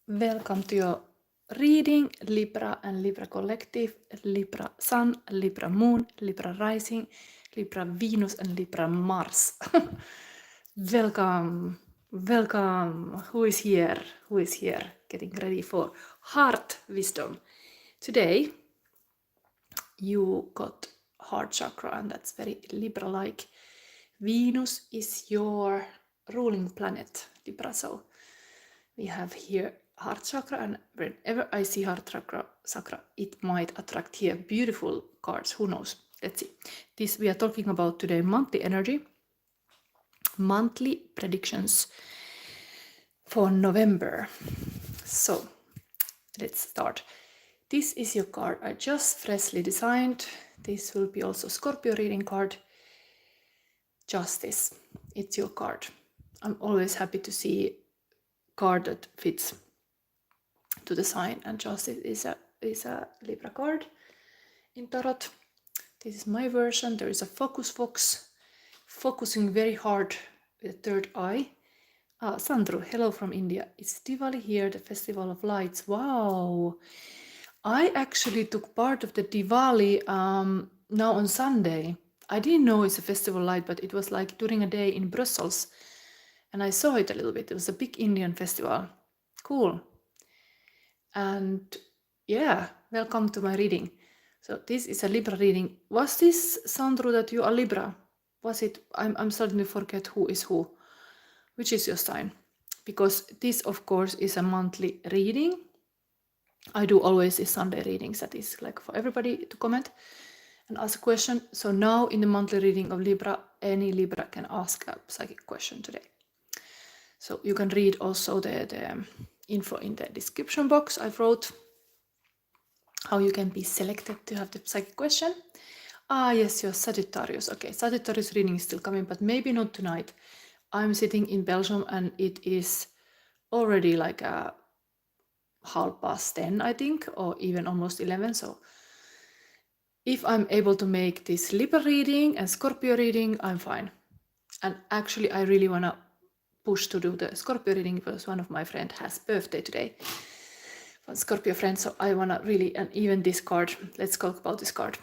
Welcome to your reading, Libra and Libra Collective, Libra Sun, Libra Moon, Libra Rising, Libra Venus, and Libra Mars. Welcome, welcome. Who is here? Who is here? Getting ready for heart wisdom. Today, you got heart chakra, and that's very Libra-like. Venus is your ruling planet, Libra. So we have here heart chakra, and whenever I see heart chakra, it might attract here beautiful cards. Who knows? Let's see. This we are talking about today: monthly energy, monthly predictions for November. So let's start. This is your card I just freshly designed. This will be also Scorpio reading card. Justice. It's your card. I'm always happy to see card that fits to the sign, and Justice is a Libra card in Tarot. This is my version. There is a focus fox focusing very hard with a third eye. Sandru, hello from India. It's Diwali here, the Festival of Lights. Wow! I actually took part of the Diwali now on Sunday. I didn't know it's a festival light, but it was like during a day in Brussels, and I saw it a little bit. It was a big Indian festival. Cool. And yeah, welcome to my reading. So this is a Libra reading. Was this, Sandro, that you are Libra? Was it? I'm starting to forget who is who. Which is your sign? Because this, of course, is a monthly reading. I do always these Sunday readings. That is like for everybody to comment and ask a question. So now in the monthly reading of Libra, any Libra can ask a psychic question today. So you can read also the info in the description box. I wrote how you can be selected to have the psychic question. Yes, you're Sagittarius. Okay, Sagittarius reading is still coming, but maybe not tonight. I'm sitting in Belgium and it is already like 10:30, I think, or even almost 11. So if I'm able to make this Libra reading and Scorpio reading, I'm fine. And actually, I really want to push to do the Scorpio reading because one of my friends has birthday today. One Scorpio friend, so I want to really, and even this card, let's talk about this card.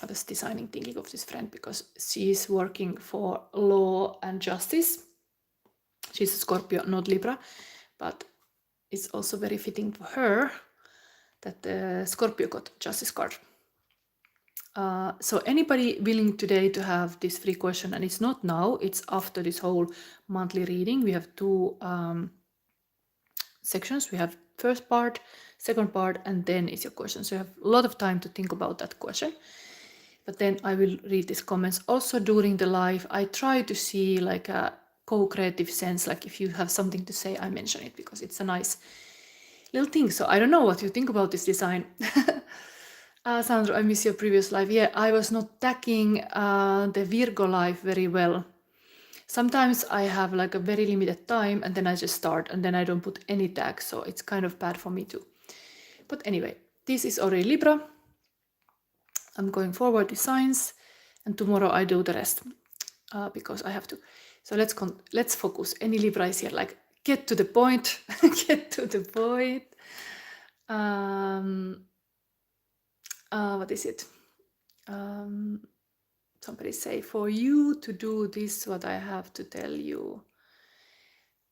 I was designing thinking of this friend because she's working for law and justice. She's a Scorpio, not Libra, but it's also very fitting for her that the Scorpio got justice card. So anybody willing today to have this free question, and it's not now, it's after this whole monthly reading. We have two sections. We have first part, second part, and then is your question. So you have a lot of time to think about that question. But then I will read these comments. Also during the live, I try to see like a co-creative sense, like if you have something to say, I mention it because it's a nice little thing. So I don't know what you think about this design. Sandro, I miss your previous live. Yeah, I was not tagging the Virgo live very well. Sometimes I have like a very limited time and then I just start and then I don't put any tags. So it's kind of bad for me too. But anyway, this is already Libra. I'm going forward with signs and tomorrow I do the rest because I have to. So let's focus. Any Libra is here, like get to the point, get to the point. What is it? Somebody say, for you to do this, what I have to tell you.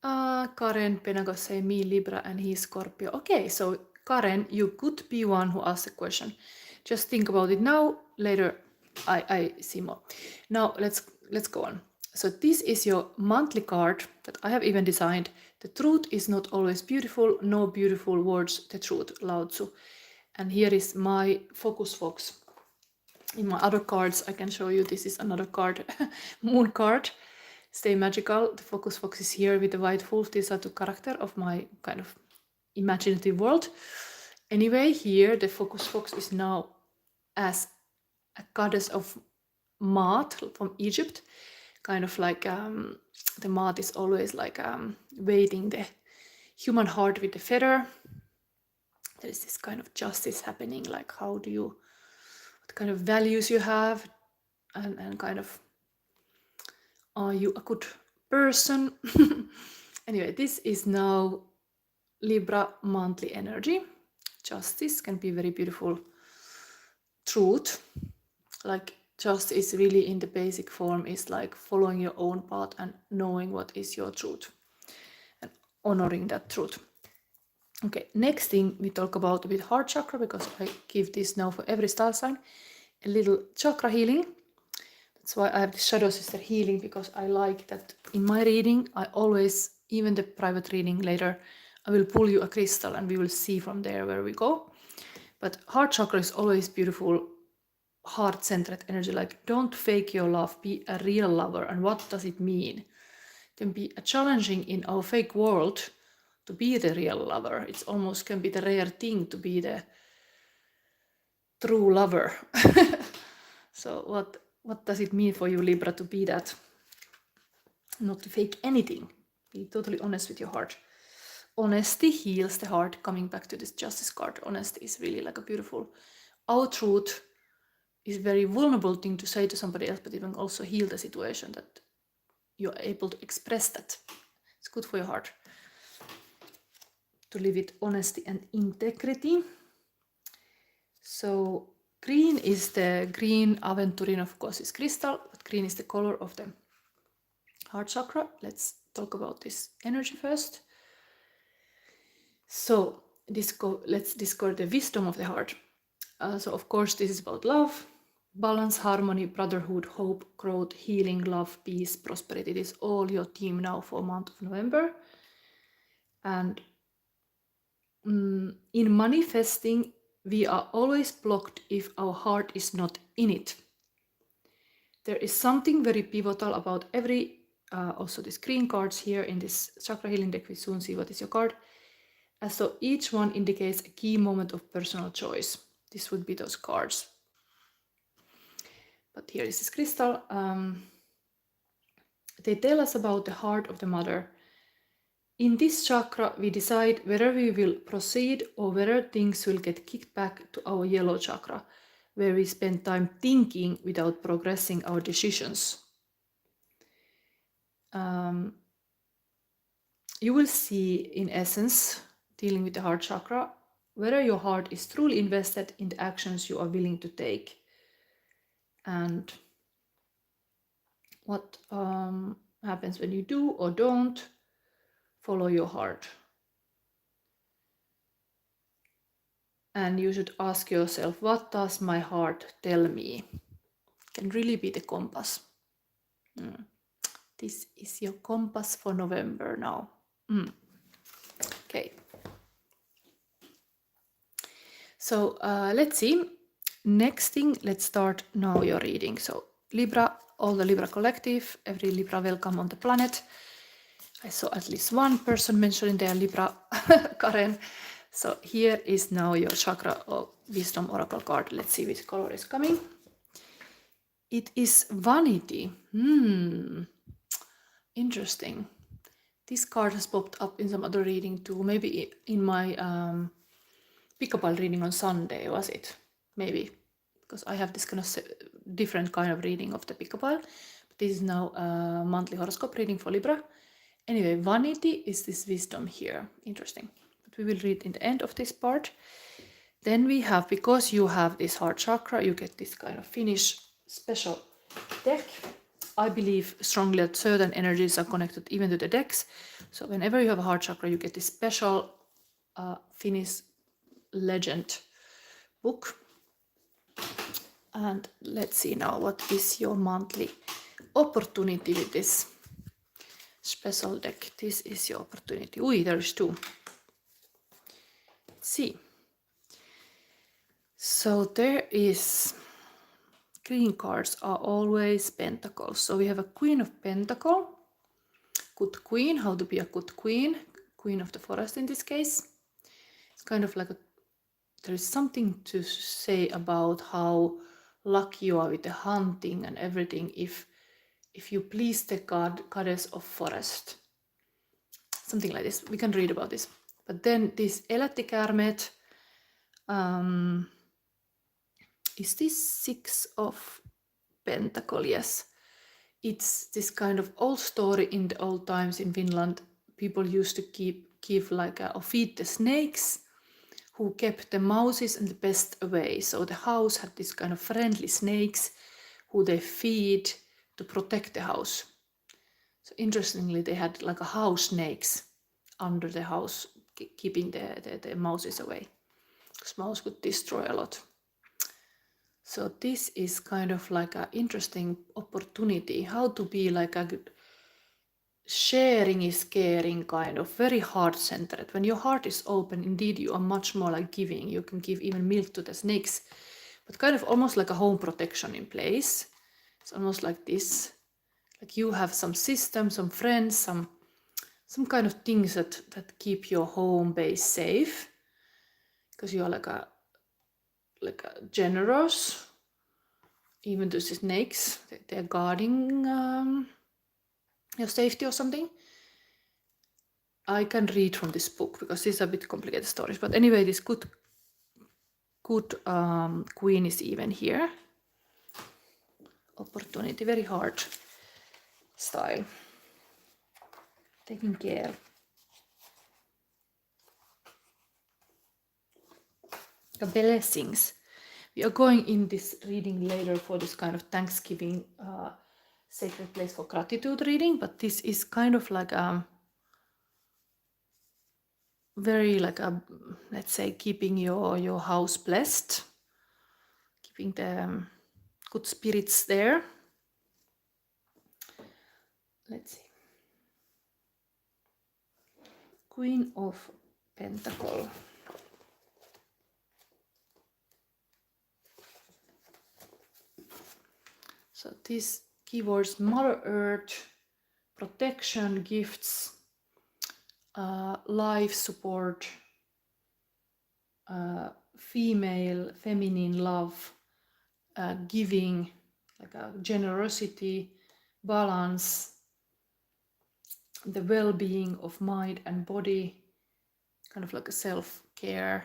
Karen Penagos say, me Libra and he Scorpio. Okay, so Karen, you could be one who asked a question. Just think about it now. Later, I see more. Now let's go on. So this is your monthly card that I have even designed. The truth is not always beautiful. No beautiful words. The truth, Lao Tzu. And here is my focus fox. In my other cards, I can show you. This is another card, moon card. Stay magical. The focus fox is here with the white wolf. These are the character of my kind of imaginative world. Anyway, here the focus fox is now as a goddess of Maat from Egypt. Kind of like the Maat is always like weighting the human heart with the feather. There is this kind of justice happening, like how do you, what kind of values you have, and kind of, are you a good person? Anyway, this is now Libra monthly energy. Justice can be very beautiful. Truth, like justice really in the basic form is like following your own path and knowing what is your truth and honoring that truth. Okay, next thing we talk about a bit heart chakra, because I give this now for every star sign, a little chakra healing. That's why I have the Shadow Sister healing, because I like that in my reading, I always, even the private reading later, I will pull you a crystal and we will see from there where we go. But heart chakra is always beautiful, heart-centered energy, like don't fake your love, be a real lover. And what does it mean? It can be challenging in our fake world to be the real lover. It's almost can be the rare thing to be the true lover. So what does it mean for you, Libra, to be that? Not to fake anything. Be totally honest with your heart. Honesty heals the heart. Coming back to this Justice card, honesty is really like a beautiful, our truth is very vulnerable thing to say to somebody else, but it can also heal the situation, that you're able to express that. It's good for your heart to live with honesty and integrity. So green is the green aventurine, of course, is crystal, but green is the color of the heart chakra. Let's talk about this energy first. So let's discover the wisdom of the heart. So of course this is about love, balance, harmony, brotherhood, hope, growth, healing, love, peace, prosperity. It is all your theme now for month of November. And in manifesting, we are always blocked if our heart is not in it. There is something very pivotal about every, also these green cards here in this chakra healing deck. We soon see what is your card. So each one indicates a key moment of personal choice. This would be those cards. But here is this crystal. They tell us about the heart of the mother. In this chakra, we decide whether we will proceed or whether things will get kicked back to our yellow chakra, where we spend time thinking without progressing our decisions. You will see, in essence, dealing with the heart chakra, whether your heart is truly invested in the actions you are willing to take, and what happens when you do or don't follow your heart. And you should ask yourself, what does my heart tell me? It can really be the compass. This is your compass for November now. Okay. So let's see. Next thing, let's start now your reading. So Libra, all the Libra collective, every Libra welcome on the planet. I saw at least one person mentioning their Libra, Karen. So here is now your chakra or wisdom oracle card. Let's see which color is coming. It is vanity. Interesting. This card has popped up in some other reading too. Maybe in my pick-a-pile reading on Sunday, was it? Maybe. Because I have this kind of different kind of reading of the pick-a-pile. But this is now a monthly horoscope reading for Libra. Anyway, vanity is this wisdom here. Interesting. But we will read in the end of this part. Then we have, because you have this heart chakra, you get this kind of Finnish special deck. I believe strongly that certain energies are connected even to the decks. So whenever you have a heart chakra, you get this special Finnish legend book. And let's see now, what is your monthly opportunity with this special deck? This is your opportunity. There's two. Let's see. So there is, green cards are always pentacles. So we have a Queen of Pentacle, good queen, how to be a good queen, queen of the forest in this case. It's kind of like there is something to say about how lucky you are with the hunting and everything if you please the goddess of forest. Something like this. We can read about this. But then this elättikäärmeet, is this Six of Pentacle? Yes. It's this kind of old story in the old times in Finland. people used to give or feed the snakes, who kept the mouses and the pest away. So the house had this kind of friendly snakes who they feed to protect the house. So interestingly, they had like a house snakes under the house, keeping the mouses away, because mouse could destroy a lot. So this is kind of like an interesting opportunity, how to be like a good sharing is caring, kind of very heart-centered. When your heart is open, indeed you are much more like giving. You can give even milk to the snakes, but kind of almost like a home protection in place. It's almost like this, like you have some system, some friends, some kind of things that keep your home base safe, because you are like a generous, even to the snakes. They're guarding your safety or something. I can read from this book because these are a bit complicated stories, but anyway, this good queen is even here. Opportunity, very hard style, taking care. The blessings. We are going in this reading later for this kind of Thanksgiving sacred place for gratitude reading, but this is kind of like very like a, let's say, keeping your house blessed, keeping the good spirits there. Let's see. Queen of Pentacle. So these keywords: Mother Earth, protection, gifts, life support, female, feminine love, giving, like a generosity, balance, the well-being of mind and body, kind of like a self-care,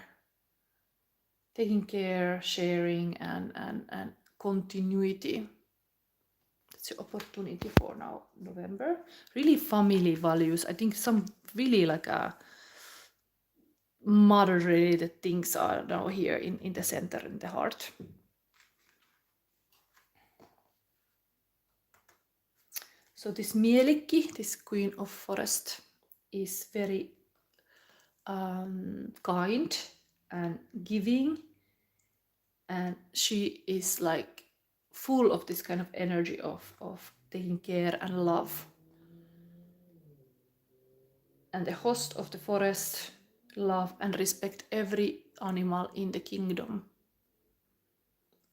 taking care, sharing, and continuity. That's the opportunity for now, November. Really family values. I think some really like a mother-related things are now here in the center, in the heart. So this Mielikki, this Queen of Forest, is very kind and giving, and she is like full of this kind of energy of taking care and love. And the host of the forest, love and respect every animal in the kingdom.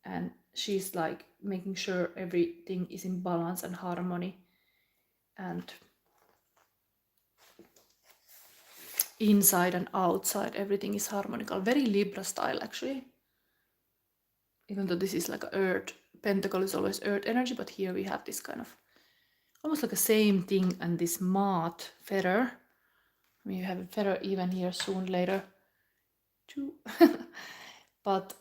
And she's like making sure everything is in balance and harmony, and inside and outside everything is harmonical. Very Libra style actually, even though this is like a earth. Pentacle is always earth energy, but here we have this kind of almost like the same thing, and this moth feather. I mean, you have a feather even here soon later too. But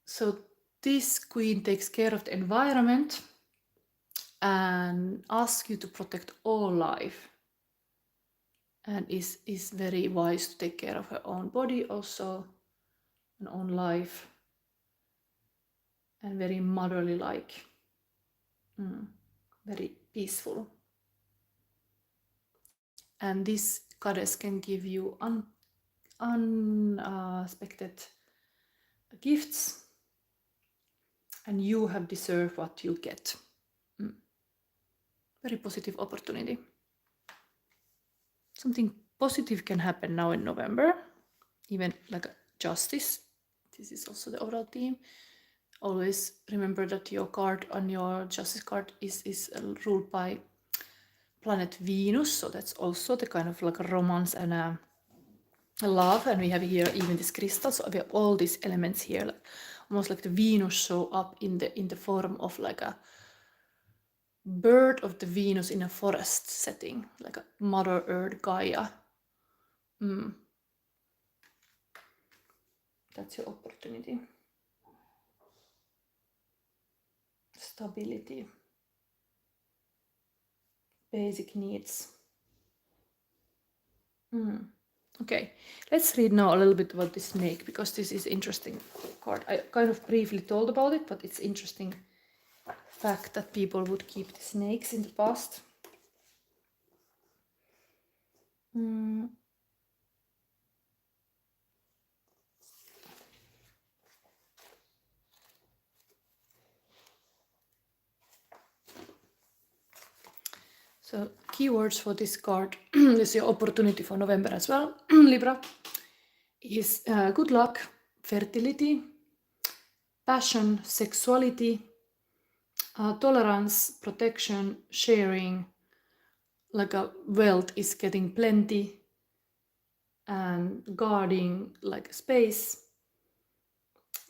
so this queen takes care of the environment and asks you to protect all life, and is very wise to take care of her own body also, and own life, and very motherly like, very peaceful. And this goddess can give you unexpected gifts, and you have deserved what you get. Very positive opportunity. Something positive can happen now in November, even like justice. This is also the overall theme. Always remember that your card on your justice card is ruled by planet Venus, so that's also the kind of like a romance and a love. And we have here even this crystal, so we have all these elements here, like, almost like the Venus show up in the form of like a bird of the Venus in a forest setting, like a Mother Earth Gaia. That's your opportunity. stability, basic needs. Okay, let's read now a little bit about this snake, because this is interesting card. I kind of briefly told about it, but it's interesting fact that people would keep the snakes in the past. So keywords for this card, this is your opportunity for November as well, Libra, is good luck, fertility, passion, sexuality, tolerance, protection, sharing, like a wealth is getting plenty, and guarding like space,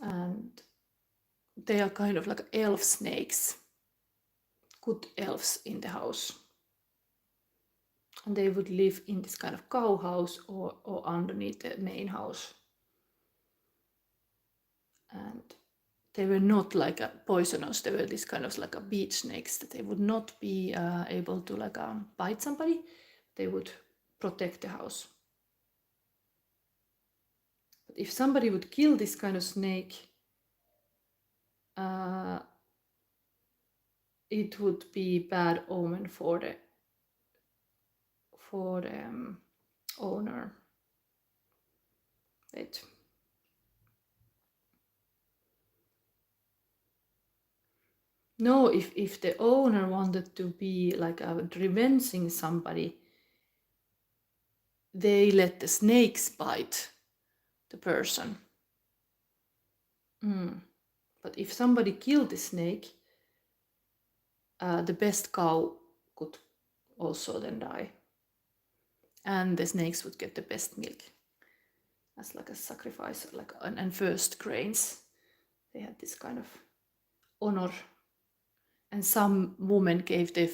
and they are kind of like elf snakes, good elves in the house. And they would live in this kind of cow house or underneath the main house. And they were not like a poisonous, they were this kind of like a beach snakes, that they would not be able to like bite somebody, they would protect the house. But if somebody would kill this kind of snake, it would be bad omen for the owner. Wait. No, if the owner wanted to be like revenging somebody, they let the snakes bite the person. But if somebody killed the snake, the best cow could also then die. And the snakes would get the best milk as like a sacrifice, like and first grains. They had this kind of honor. And some women gave their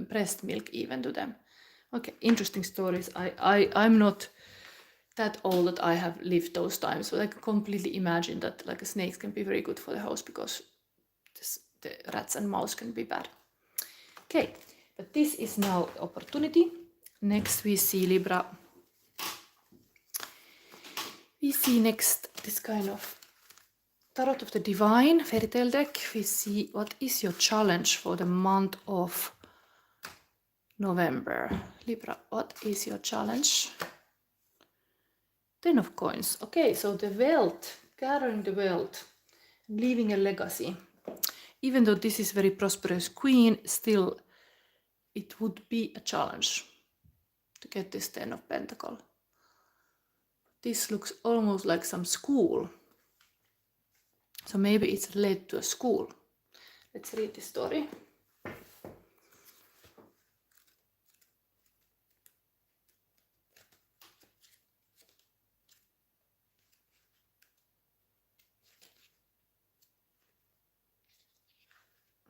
breast milk even to them. Okay, interesting stories. I'm not that old that I have lived those times, but I can completely imagine that like snakes can be very good for the house, because the rats and mouse can be bad. Okay, but this is now opportunity. Next we see Libra. We see next this kind of Tarot of the Divine fairy tale deck. We see what is your challenge for the month of November. Libra, what is your challenge? 10 of coins. Okay, so the wealth, gathering the wealth, leaving a legacy. Even though this is very prosperous queen, still it would be a challenge to get this 10 of Pentacle. This looks almost like some school. So maybe it's related to a school. Let's read the story.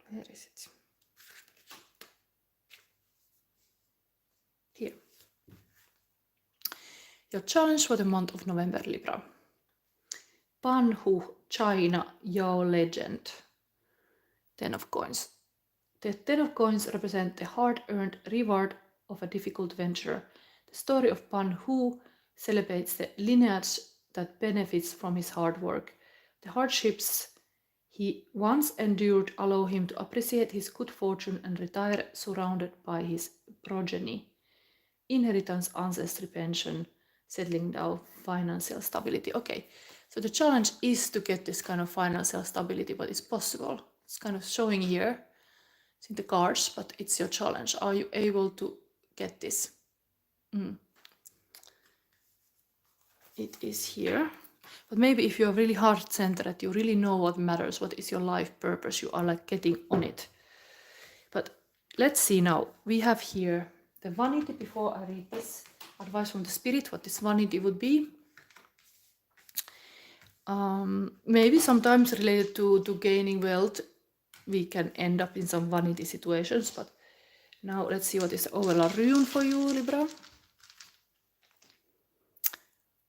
Where is it? Here. Your challenge for the month of November, Libra. Panhu China Yao Legend. 10 of coins. The 10 of coins represent the hard-earned reward of a difficult venture. The story of Panhu celebrates the lineage that benefits from his hard work. The hardships he once endured allow him to appreciate his good fortune and retire surrounded by his progeny. Inheritance, ancestry, pension, settling down, financial stability. Okay, so the challenge is to get this kind of financial stability, but it's possible. It's kind of showing here. It's in the cards, but it's your challenge. Are you able to get this? It is here. But maybe if you're really heart-centered, you really know what matters, what is your life purpose, you are like getting on it. But let's see now. We have here the vanity. Before I read this advice from the spirit, what this vanity would be. Maybe sometimes related to gaining wealth, we can end up in some vanity situations. But now let's see what is the overall rune for you, Libra.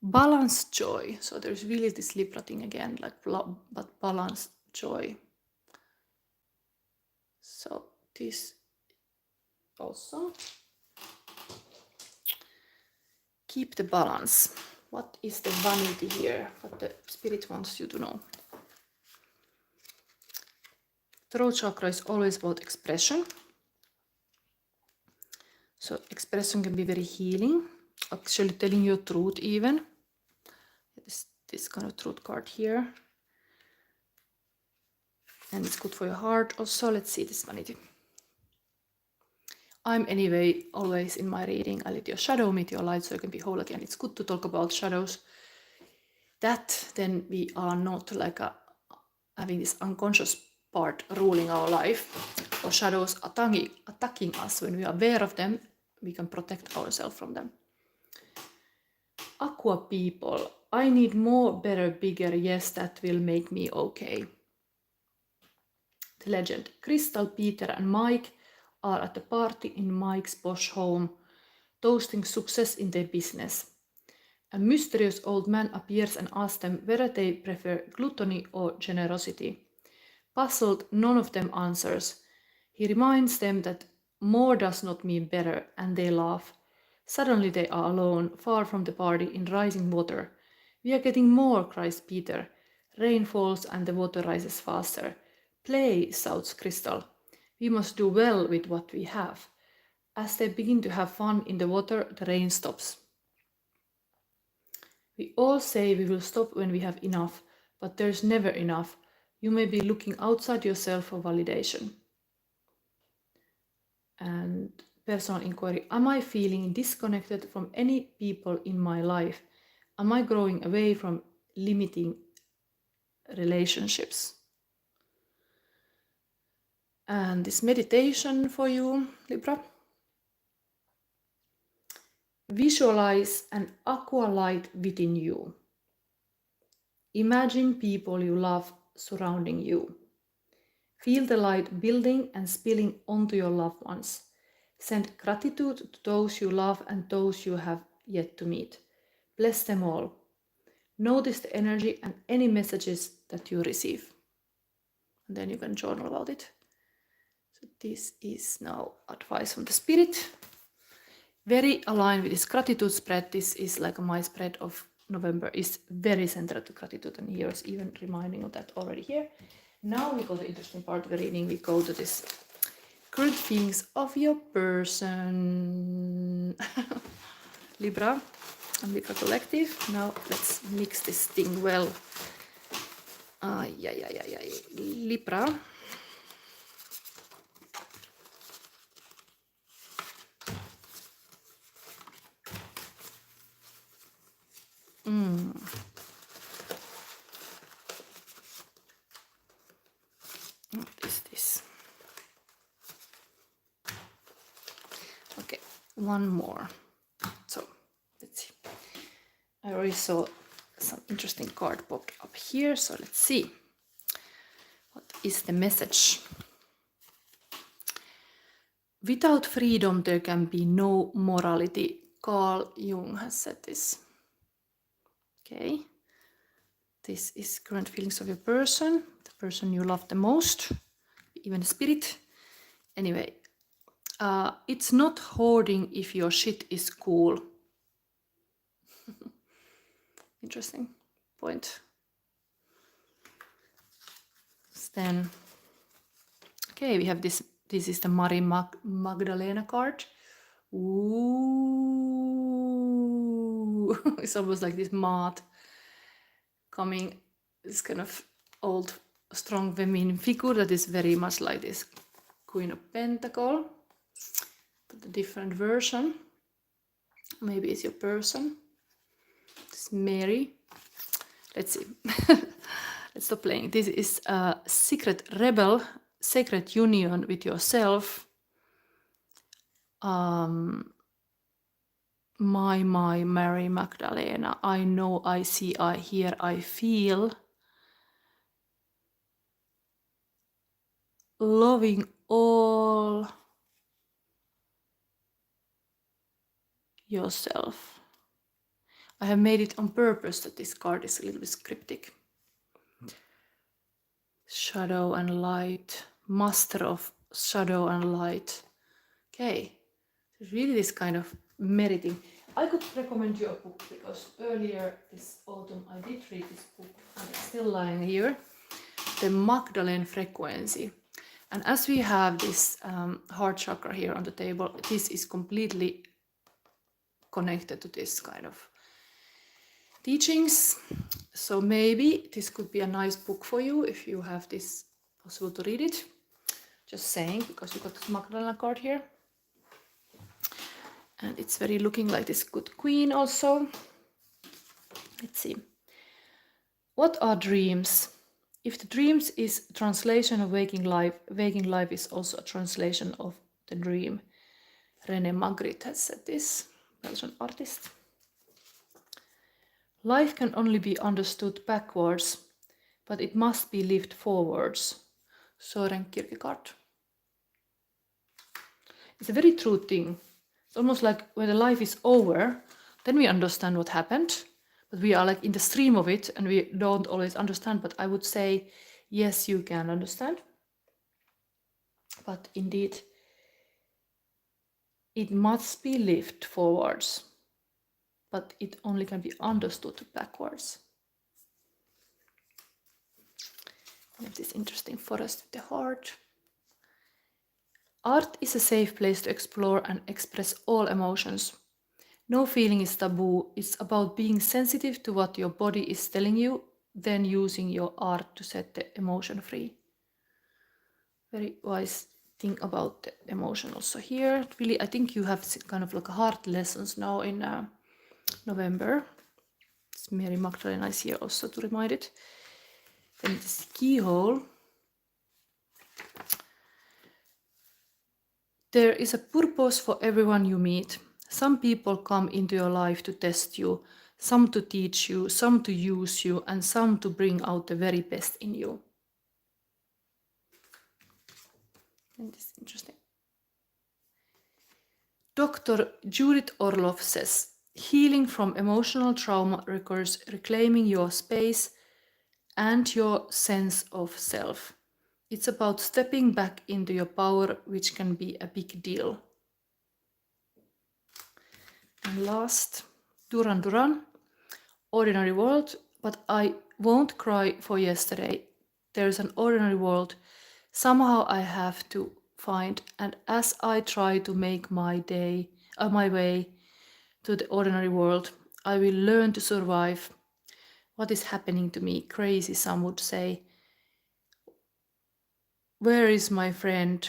Balance, joy. So there's really this Libra thing again, like but balance, joy. this also. Keep the balance. What is the vanity here? What the spirit wants you to know. Throat chakra is always about expression. So expression can be very healing. Actually telling your truth even. This kind of truth card here. And it's good for your heart also. Let's see this vanity. I'm anyway always in my reading. I let your shadow meet your light so you can be whole again. It's good to talk about shadows. That then we are not like having this unconscious part ruling our life, or shadows attacking us. When we are aware of them, we can protect ourselves from them. Aqua people, I need more, better, bigger. Yes, that will make me okay. The legend. Crystal, Peter and Mike are at a party in Mike's posh home, toasting success in their business. A mysterious old man appears and asks them whether they prefer gluttony or generosity. Puzzled, none of them answers. He reminds them that more does not mean better, and they laugh. Suddenly they are alone, far from the party, in rising water. We are getting more, cries Peter. Rain falls and the water rises faster. Play, shouts Crystal. We must do well with what we have. As they begin to have fun in the water, the rain stops. We all say we will stop when we have enough, but there's never enough. You may be looking outside yourself for validation. And personal inquiry. Am I feeling disconnected from any people in my life? Am I growing away from limiting relationships? And this meditation for you, Libra. Visualize an aqua light within you. Imagine people you love surrounding you. Feel the light building and spilling onto your loved ones. Send gratitude to those you love and those you have yet to meet. Bless them all. Notice the energy and any messages that you receive. And then you can journal about it. So this is now advice from the spirit. Very aligned with this gratitude spread. This is like my spread of November is very centered to gratitude, and here is even reminding of that already here. Now we go to the interesting part of the reading. We go to this current feelings of your person. Libra and Libra collective. Now let's mix this thing well. Libra. What is this? Okay, one more. So let's see. I already saw some interesting card popped up here, so let's see. What is the message? Without freedom, there can be no morality. Carl Jung has said this. Okay. This is current feelings of your person, the person you love the most, even the spirit. Anyway, it's not hoarding if your shit is cool. Interesting point. Then, okay, we have this. This is the Mary Magdalena card. Ooh, it's almost like this maat coming, this kind of old, strong feminine figure that is very much like this Queen of Pentacle, but a different version. Maybe it's your person. It's Mary. Let's see. Let's stop playing. This is a secret rebel, sacred union with yourself. My Mary Magdalena. I know, I see, I hear, I feel. Loving all yourself. I have made it on purpose that this card is a little bit cryptic. Shadow and light, master of shadow and light. Okay, so really this kind of meriting. I could recommend you a book because earlier this autumn I did read this book and it's still lying here, The Magdalene Frequency. And as we have this heart chakra here on the table, this is completely connected to this kind of teachings. So maybe this could be a nice book for you if you have this possible to read it. Just saying, because you got this Magdalena card here. And it's very looking like this good queen also. Let's see. What are dreams? If the dreams is translation of waking life is also a translation of the dream. René Magritte has said this, Belgian artist. Life can only be understood backwards, but it must be lived forwards. Søren Kierkegaard. It's a very true thing. It's almost like when the life is over, then we understand what happened, but we are like in the stream of it and we don't always understand. But I would say, yes, you can understand. But indeed, it must be lived forwards, but it only can be understood backwards. We have this interesting forest with the heart. Art is a safe place to explore and express all emotions. No feeling is taboo. It's about being sensitive to what your body is telling you, then using your art to set the emotion free. Very wise thing about the emotion also here. Really, I think you have kind of like heart lessons now in November. It's Mary Magdalena is here also to remind it. Then this keyhole. There is a purpose for everyone you meet. Some people come into your life to test you, some to teach you, some to use you, and some to bring out the very best in you. And this is interesting. Dr. Judith Orloff says, healing from emotional trauma requires reclaiming your space and your sense of self. It's about stepping back into your power, which can be a big deal. And last, Duran Duran, ordinary world, but I won't cry for yesterday. There's an ordinary world. Somehow I have to find, and as I try to make my way to the ordinary world, I will learn to survive. What is happening to me? Crazy, some would say. Where is my friend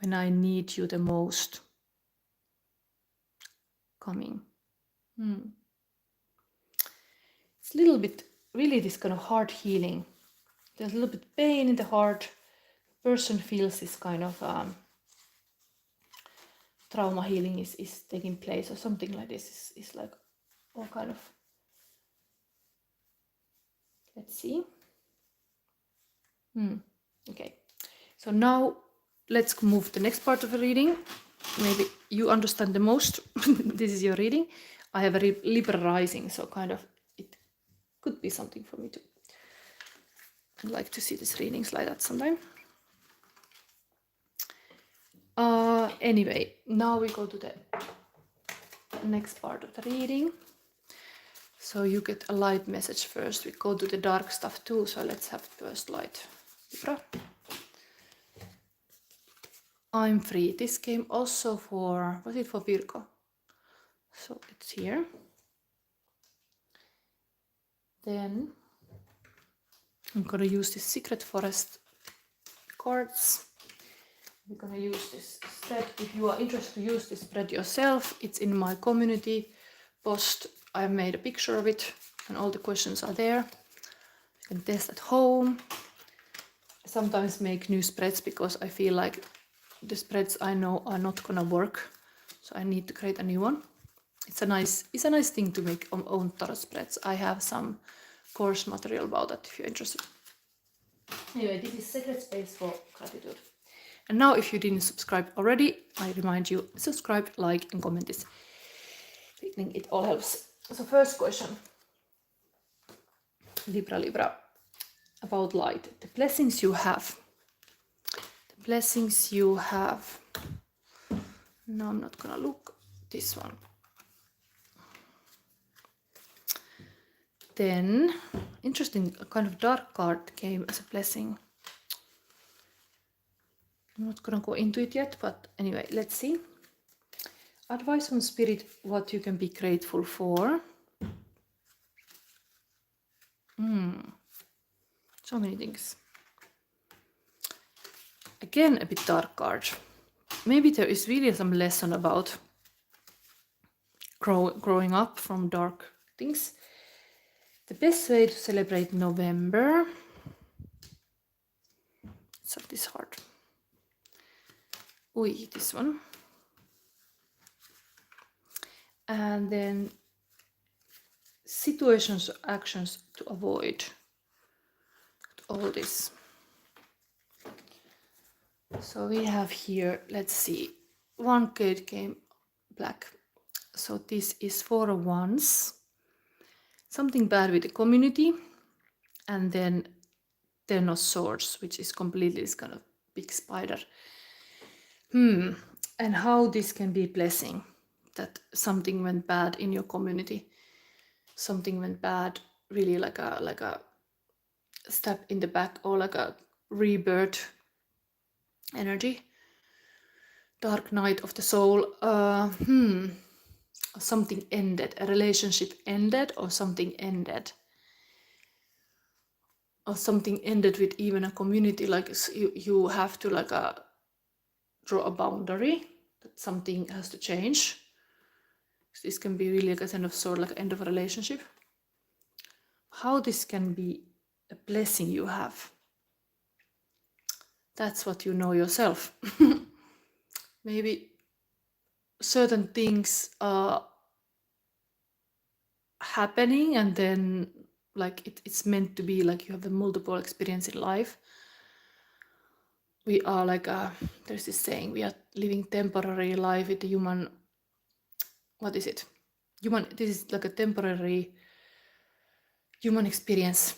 when I need you the most? Coming. It's a little bit, really this kind of heart healing. There's a little bit pain in the heart. The person feels this kind of trauma healing is taking place, or something like this is like all kind of. Let's see. Okay, so now let's move to the next part of the reading. Maybe you understand the most. This is your reading. I have a Libra rising, so kind of it could be something for me too. I'd like to see these readings like that sometime. Anyway, now we go to the next part of the reading. So you get a light message first. We go to the dark stuff too, so let's have first light. Libra. I'm free. This came also for, was it for Virgo? So it's here. Then I'm gonna use this Secret Forest cards. We're gonna use this spread. If you are interested to use this spread yourself, it's in my community post. I made a picture of it and all the questions are there. You can test at home. I sometimes make new spreads because I feel like the spreads I know are not gonna work, so I need to create a new one. It's a nice thing to make own tarot spreads. I have some course material about that if you're interested. Anyway, this is Sacred Space for Gratitude. And now, if you didn't subscribe already, I remind you, subscribe, like, and comment this. I think it all helps. So first question, Libra, about light. The blessings you have. The blessings you have. No, I'm not gonna look this one. Then, interesting, a kind of dark card came as a blessing. I'm not gonna go into it yet, but anyway, let's see. Advice on spirit, what you can be grateful for. So many things. Again, a bit dark card. Maybe there is really some lesson about growing up from dark things. The best way to celebrate November. So this hard. Oi, this one. And then situations, actions to avoid all this. So we have here, let's see, one card came black. So this is 4 of Wands. Something bad with the community. And then 10 of Swords, which is completely this kind of big spider. And how this can be blessing. That something went bad in your community. Something went bad, really like a step in the back, or like a rebirth energy. Dark night of the soul. Something ended, a relationship ended, or something ended. Or something ended with even a community, like you have to like draw a boundary that something has to change. This can be really like a kind of sort of like end of a relationship. How this can be a blessing you have. That's what you know yourself. Maybe certain things are happening, and then like it's meant to be like you have a multiple experience in life. We are like there's this saying, we are living temporary life with the human, what is it? This is like a temporary human experience.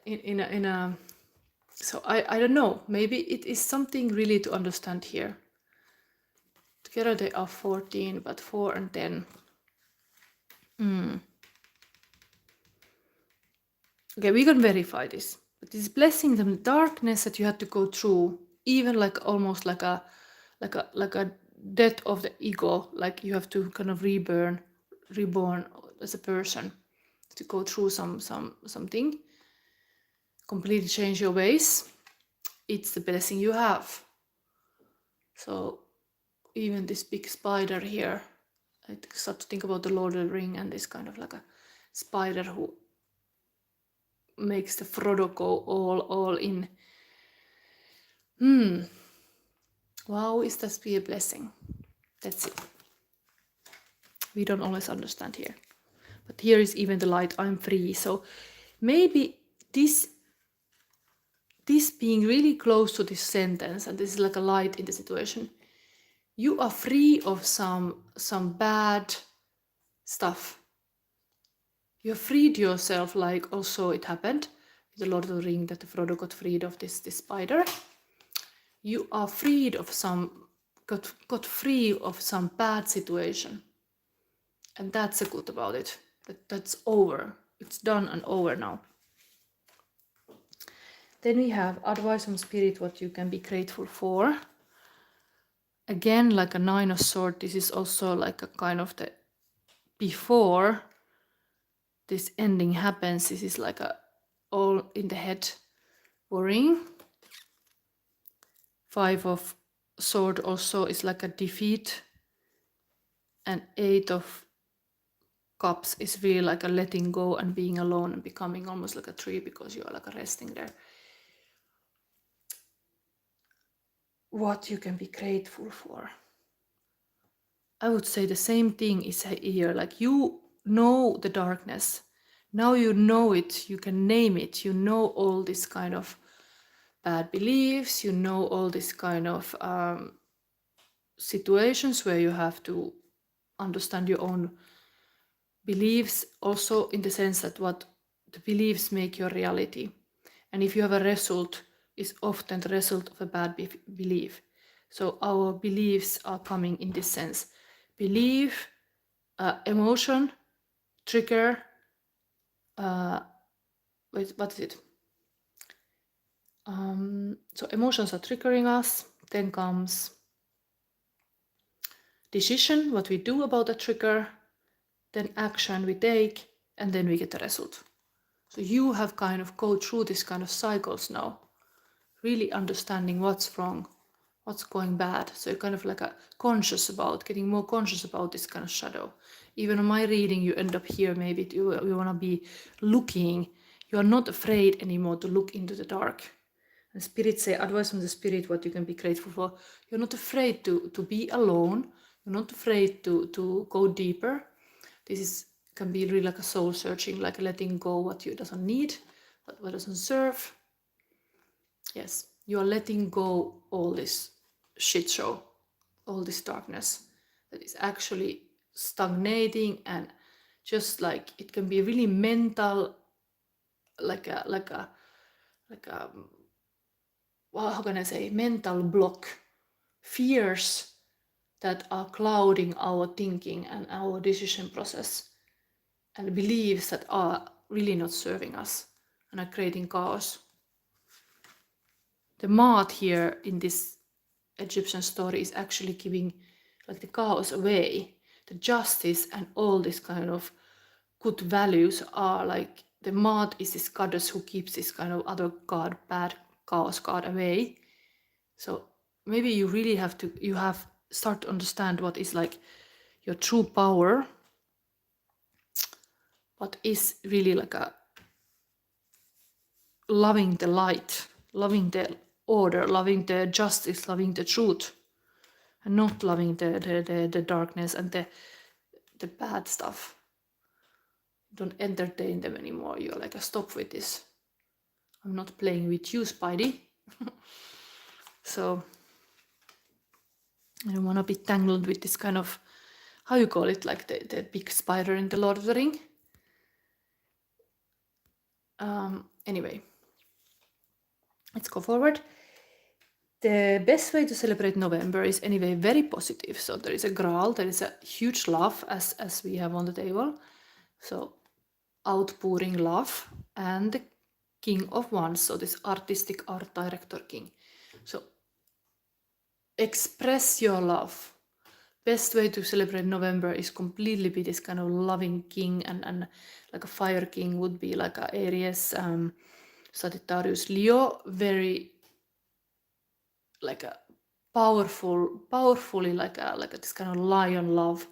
in a so I don't know, maybe it is something really to understand here. Together they are 14, but 4 and 10. Okay, we can verify this. But this blessing, the darkness that you had to go through, even like almost like a death of the ego, like you have to kind of reborn as a person, to go through something, completely change your ways. It's the blessing you have. So even this big spider here, I start to think about the Lord of the Ring and this kind of like a spider who makes the Frodo go all in. Wow, is that be a blessing? That's it. We don't always understand here. But here is even the light, I'm free. So maybe this being really close to this sentence, and this is like a light in the situation, you are free of some bad stuff. You have freed yourself, like also it happened with the Lord of the Ring, that the Frodo got freed of this spider. You are freed of got free of some bad situation. And that's the good about it. That's over. It's done and over now. Then we have advice on spirit, what you can be grateful for. Again, like a 9 of Swords, this is also like a kind of the before this ending happens, this is like a all in the head worrying. 5 of Swords also is like a defeat. And 8 of Cups is really like a letting go and being alone and becoming almost like a tree, because you are like a resting there. What you can be grateful for. I would say the same thing is here, like you know the darkness. Now you know it, you can name it, you know all this kind of bad beliefs, you know all this kind of situations where you have to understand your own beliefs, also in the sense that what the beliefs make your reality. And if you have a result, is often the result of a bad belief. So our beliefs are coming in this sense. Belief, emotion, trigger, what is it? So emotions are triggering us, then comes decision, what we do about the trigger, then action we take, and then we get the result. So you have kind of go through this kind of cycles now, really understanding what's wrong, what's going bad. So you're kind of like getting more conscious about this kind of shadow. Even on my reading, you end up here, maybe you want to be looking, you are not afraid anymore to look into the dark. And spirit say, advice from the spirit, what you can be grateful for. You're not afraid to be alone. You're not afraid to go deeper. This can be really like a soul searching, like letting go what you doesn't need, what doesn't serve. Yes, you are letting go all this shit show, all this darkness that is actually stagnating, and just like it can be really mental, like a well, how can I say, mental block, fears that are clouding our thinking and our decision process, and beliefs that are really not serving us and are creating chaos. The Maat here in this Egyptian story is actually giving like the chaos away. The justice and all this kind of good values are like, the Maat is this goddess who keeps this kind of other god, bad chaos god away. So maybe you really have to, start to understand what is like your true power, what is really like a loving the light, loving the order, loving the justice, loving the truth, and not loving the darkness and the bad stuff. Don't entertain them anymore. You're like, stop with this. I'm not playing with you, Spidey. So I don't want to be tangled with this kind of, how you call it, like the big spider in the Lord of the Ring. Anyway, let's go forward. The best way to celebrate November is anyway very positive. So there is a Graal, there is a huge love as we have on the table. So outpouring love, and the King of Wands, so this artistic art director king. So express your love. Best way to celebrate November is completely be this kind of loving king, and like a fire king would be like a Aries, Sagittarius, Leo, very like a powerfully like a this kind of lion love,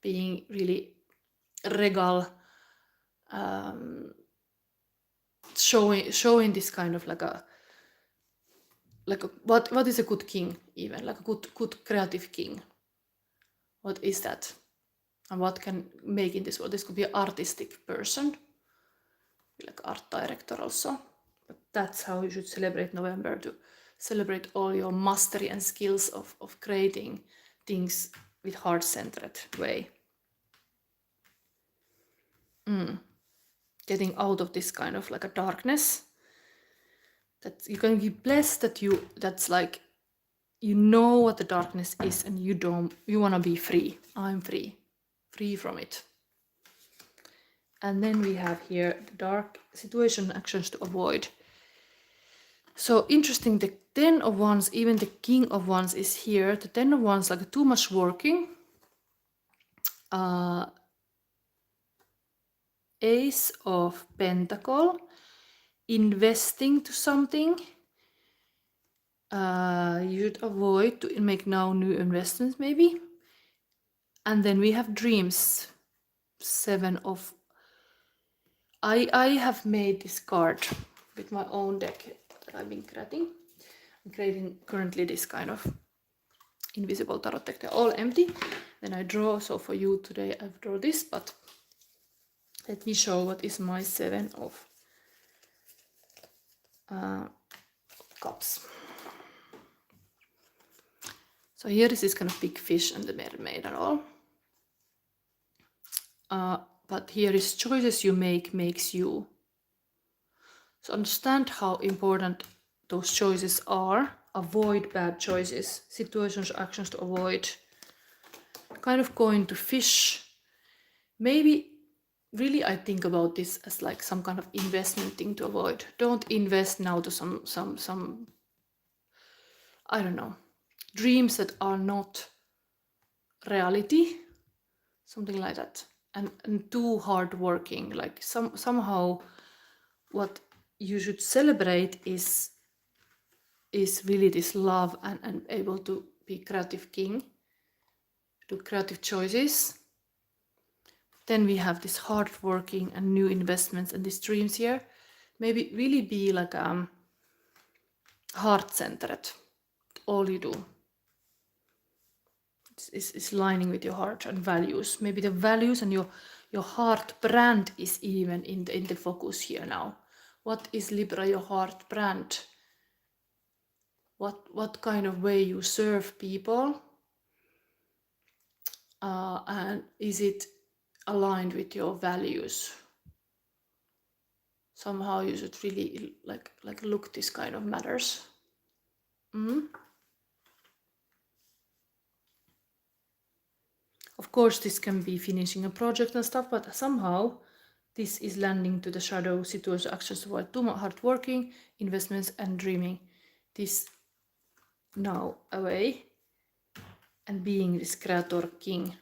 being really regal, showing this kind of like a what is a good king, even like a good creative king. What is that? And what can make in this world? This could be an artistic person, like art director also. But that's how you should celebrate November, to celebrate all your mastery and skills of creating things with heart-centered way. Getting out of this kind of like a darkness, that you can be blessed that's like, you know what the darkness is, and you want to be free. I'm free from it. And then we have here the dark situation actions to avoid. So interesting, the 10 of Wands, even the King of Wands is here. The 10 of Wands, like too much working. Ace of Pentacle, investing to something. You should avoid to make now new investments maybe. And then we have dreams. 7 of... I have made this card with my own deck that I've been creating. I'm creating currently this kind of invisible tarot deck. They're all empty. Then I draw. So for you today I've drawn this, but let me show what is my 7 of Cups. So here is this kind of big fish and the mermaid and all. But here is choices you make makes you. So understand how important those choices are. Avoid bad choices, situations, actions to avoid. Kind of going to fish. Maybe really I think about this as like some kind of investment thing to avoid. Don't invest now to some I don't know, dreams that are not reality, something like that. And too hard working. Like somehow what you should celebrate is really this love and able to be creative king, do creative choices. Then we have this hard working and new investments and these dreams here. Maybe really be like heart-centered. All you do is lining with your heart and values. Maybe the values and your heart brand is even in the focus here now. What is Libra, your heart brand? What kind of way you serve people? And is it aligned with your values? Somehow you should really like look this kind of matters. Of course, this can be finishing a project and stuff, but somehow this is landing to the shadow, situations, actions, avoid too much hard working, investments and dreaming. This now away and being this creator king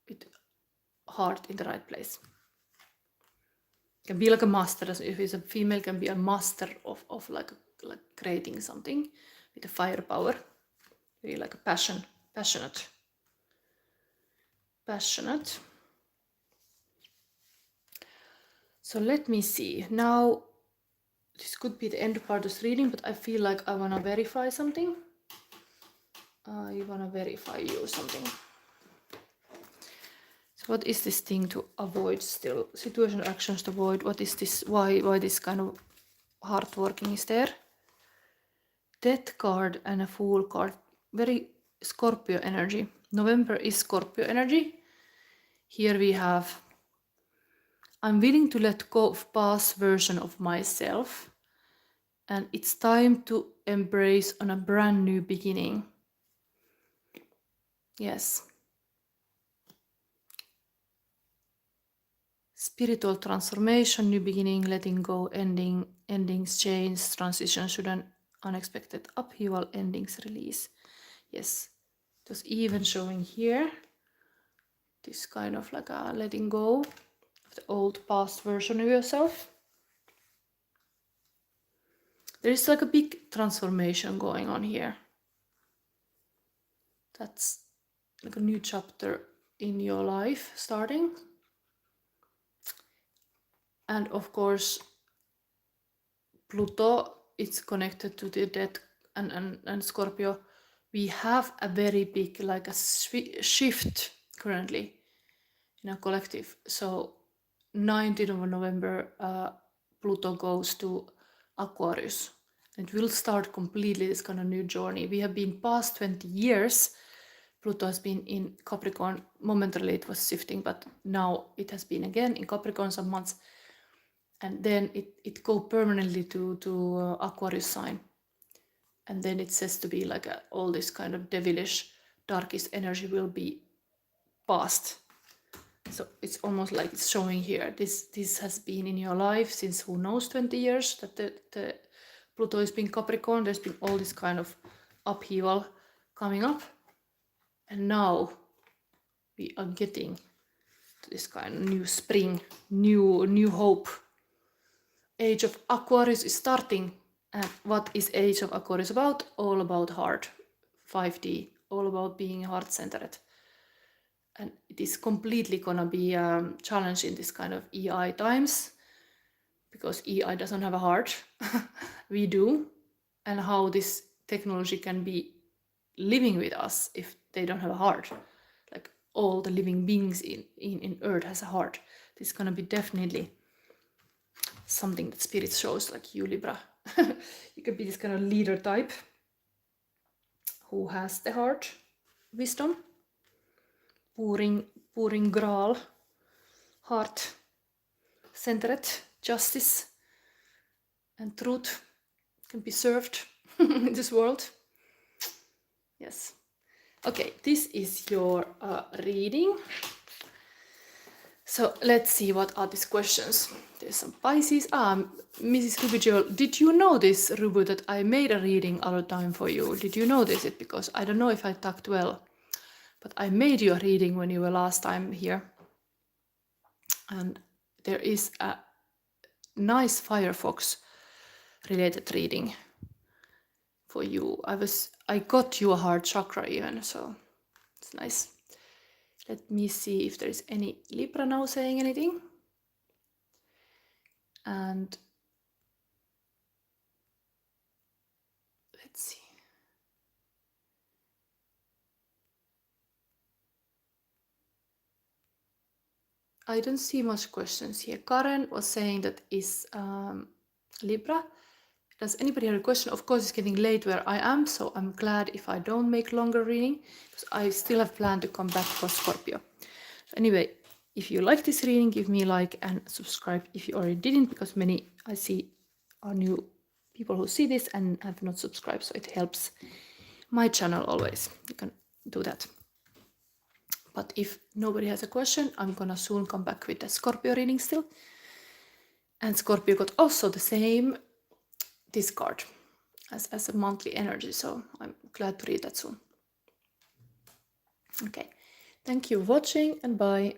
with heart in the right place. Can be like a master. If it's a female, can be a master of like creating something with a firepower. Really like a passionate. So let me see. Now, this could be the end part of this reading, but I feel like I want to verify something. I want to verify you something. So what is this thing to avoid still? Situation, actions to avoid. What is this? Why this kind of hard working is there? Death card and a Fool card. Very Scorpio energy. November is Scorpio energy. Here we have, I'm willing to let go of past version of myself, and it's time to embrace on a brand new beginning. Yes. Spiritual transformation, new beginning, letting go, endings, change, transition, sudden, unexpected upheaval, endings, release. Yes. It was even showing here this kind of like a letting go of the old past version of yourself. There is like a big transformation going on here. That's like a new chapter in your life starting. And of course, Pluto is connected to the death and Scorpio. We have a very big like a shift currently in a collective. So 19th of November, Pluto goes to Aquarius. It will start completely this kind of new journey. We have been past 20 years. Pluto has been in Capricorn. Momentarily it was shifting, but now it has been again in Capricorn some months. And then it go permanently to Aquarius sign. And then it says to be like all this kind of devilish, darkest energy will be past. So it's almost like it's showing here. This has been in your life since who knows 20 years that the Pluto has been Capricorn. There's been all this kind of upheaval coming up. And now we are getting to this kind of new spring, new hope. Age of Aquarius is starting. And what is Age of Aquarius about? All about heart, 5D, all about being heart-centered. And it is completely gonna be a challenge in this kind of EI times, because EI doesn't have a heart. We do. And how this technology can be living with us if they don't have a heart. Like all the living beings in Earth has a heart. This is gonna be definitely something that Spirit shows, like you, Libra. You could be this kind of leader type who has the heart, wisdom, pouring Graal, heart, centered, justice, and truth can be served in this world. Yes. Okay, this is your reading. So let's see, what are these questions? There's some Pisces. Mrs. Ruby, did you notice, Rubu, that I made a reading all the time for you? Did you notice it? Because I don't know if I talked well, but I made you a reading when you were last time here. And there is a nice Firefox related reading for you. I got you a heart chakra even, so it's nice. Let me see if there is any Libra now saying anything. And let's see. I don't see much questions here. Karen was saying that is Libra. Does anybody have a question? Of course, it's getting late where I am, so I'm glad if I don't make longer reading, because I still have planned to come back for Scorpio. So anyway, if you like this reading, give me a like and subscribe if you already didn't, because many I see are new people who see this and have not subscribed, so it helps my channel always. You can do that. But if nobody has a question, I'm gonna soon come back with the Scorpio reading still. And Scorpio got also the same this card as a monthly energy, so I'm glad to read that soon. Okay, thank you for watching and bye.